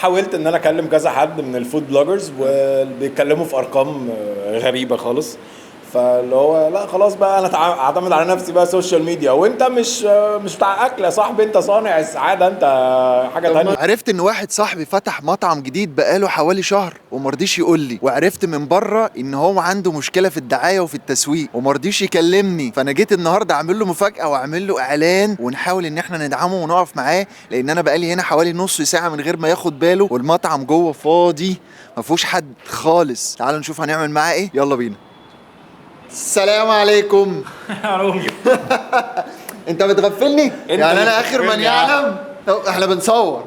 حاولت ان انا اكلم كذا حد من الفود بلوجرز وبيتكلموا في ارقام غريبه خالص. فاللي هو لا خلاص بقى انا اعتمد على نفسي بقى سوشيال ميديا. وانت مش بتاع اكل يا صاحبي، انت صانع السعاده، انت حاجه تانية. عرفت ان واحد صاحبي فتح مطعم جديد بقاله حوالي شهر ومرضيش يقول لي، وعرفت من بره ان هو عنده مشكله في الدعايه وفي التسويق ومرضيش يكلمني. فانا جيت النهارده اعمل له مفاجاه واعمل له اعلان ونحاول ان احنا ندعمه ونقف معاه، لان انا بقالي هنا حوالي نص ساعه من غير ما ياخد باله والمطعم جوه فاضي ما فيهوش حد خالص. تعالوا نشوف هنعمل معاه ايه، يلا بينا. السلام عليكم. انت بتغفلني؟ يعني انا اخر من يعلم. احنا بنصور.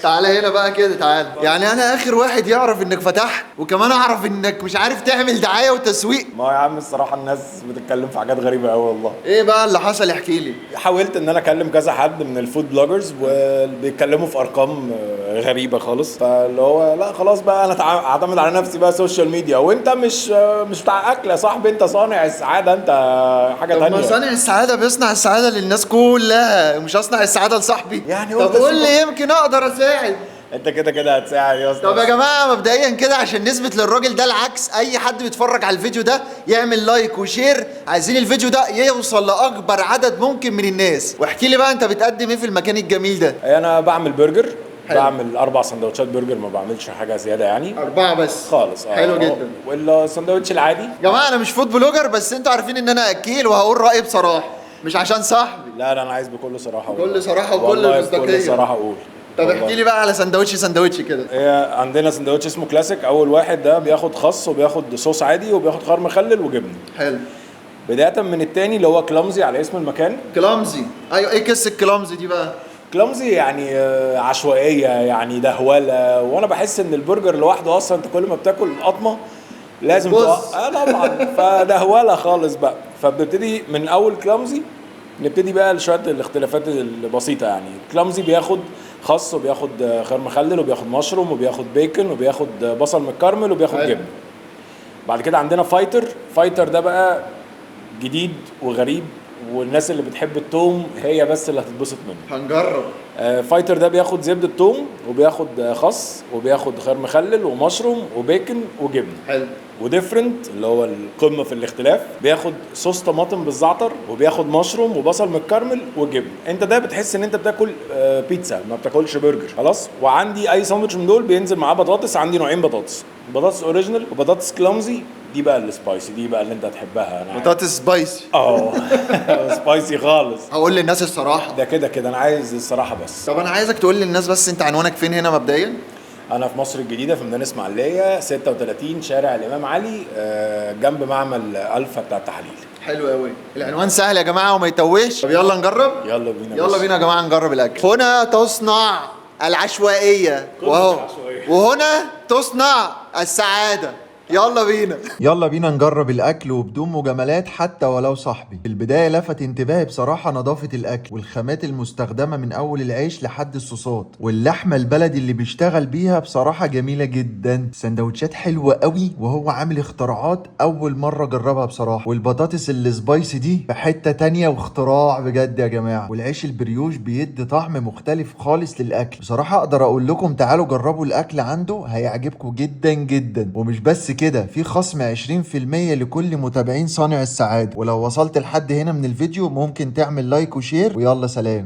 تعالى هنا بقى كده، تعالى. يعني انا اخر واحد يعرف انك فتحت، وكمان اعرف انك مش عارف تعمل دعايه وتسويق. ما هو يا عم الصراحه الناس بتتكلم في حاجات غريبه قوي والله. ايه بقى اللي حصل؟ احكي لي. حاولت ان انا اكلم كذا حد من الفود بلوجرز وبيتكلموا في ارقام غريبه خالص. فاللي هو لا خلاص بقى انا اعتمد على نفسي بقى سوشيال ميديا. وانت مش بتاع اكل يا صاحبي، انت صانع السعاده، انت حاجه طب تانية. ما صانع السعاده بيصنع السعاده للناس كلها، مش اصنع السعاده لصاحبي يعني. طب قول لي يمكن اقدر اساعد. انت كده هتساعد يا اسطى. طب يا جماعه مبدئيا كده عشان نثبت للراجل ده العكس، اي حد بيتفرج على الفيديو ده يعمل لايك وشير، عايزين الفيديو ده يوصل لاكبر عدد ممكن من الناس. واحكي لي بقى انت بتقدم ايه في المكان الجميل ده؟ انا بعمل برجر. حلو. بعمل 4 سندوتشات برجر، ما بعملش حاجه زياده يعني. 4 بس خالص. حلو جدا. والسندوتش العادي. يا جماعه انا مش فود بلوجر، بس انتوا عارفين ان انا اكيل وهقول رايي بصراحه، مش عشان صاحبي. لا انا عايز بكل صراحه. بكل صراحه وكل والله مصداقيه. بكل صراحه اقول. طب احكي لي بقى على سندوتش كده. هي عندنا سندوتش اسمه كلاسيك. اول واحد ده بياخد خس وبياخد صوص عادي وبياخد خيار مخلل وجبنه. حلو. بدايه من التاني اللي هو كلامزي على اسم المكان. كلامزي، ايوه. ايه قصه كلامزي دي بقى؟ كلامزي يعني عشوائيه، يعني دهوله. وانا بحس ان البرجر لوحده اصلا انت كل ما بتاكل قطمه لازم طبعا فدهوله خالص بقى. فبنبتدي من اول كلامزي، نبتدي بقى شويه الاختلافات البسيطه. يعني كلامزي بياخد خس وبياخد خيار مخلل وبياخد مشروم وبياخد بيكن وبياخد بصل متكرمل وبياخد جبن. بعد كده عندنا فايتر ده بقى جديد وغريب، والناس اللي بتحب التوم هي بس اللي هتتبسط منه. هنجرب. فايتر ده بياخد زبدة توم وبياخد خس وبياخد خيار مخلل ومشروم وبيكن وجبن. حلو. وديفرنت اللي هو القمه في الاختلاف بياخد صوص طماطم بالزعتر وبياخد مشروم وبصل متكرمل وجبن. انت ده بتحس ان انت بتاكل بيتزا، ما بتاكلش برجر خلاص. وعندي اي ساندوتش من دول بينزل معاه بطاطس. عندي نوعين بطاطس اوريجينال وبطاطس كلامزي. دي بقى السبايسي، دي بقى اللي انت هتحبها. انا بطاطس سبايسي. سبايسي خالص. هقول للناس الصراحه. ده كده انا عايز الصراحه بس. طب انا عايزك تقول للناس بس انت عنوانك فين هنا مبدئيا؟ انا في مصر الجديده في ميدان اسماعيليه 36 شارع الامام علي، جنب معمل الفا بتاع التحاليل. حلو قوي. العنوان سهل يا جماعه وما يتوهش. طب يلا نجرب. يلا بينا يا جماعه نجرب الاكل. هنا تصنع العشوائيه وهنا تصنع السعاده. يلا بينا نجرب الاكل وبدون مجاملات حتى ولو صاحبي. في البدايه لفت انتباهي بصراحه نظافه الاكل والخامات المستخدمه من اول العيش لحد الصوصات، واللحمه البلدي اللي بيشتغل بيها بصراحه جميله جدا. سندوتشات حلوه قوي، وهو عامل اختراعات اول مره اجربها بصراحه. والبطاطس السبايسي دي في حته تانية واختراع بجد يا جماعه. والعيش البريوش بيدي طعم مختلف خالص للاكل. بصراحه اقدر اقول لكم تعالوا جربوا الاكل عنده، هيعجبكم جدا جدا. ومش بس كده، في خصم 20% لكل متابعين صانع السعادة. ولو وصلت لحد هنا من الفيديو ممكن تعمل لايك وشير، ويلا سلام.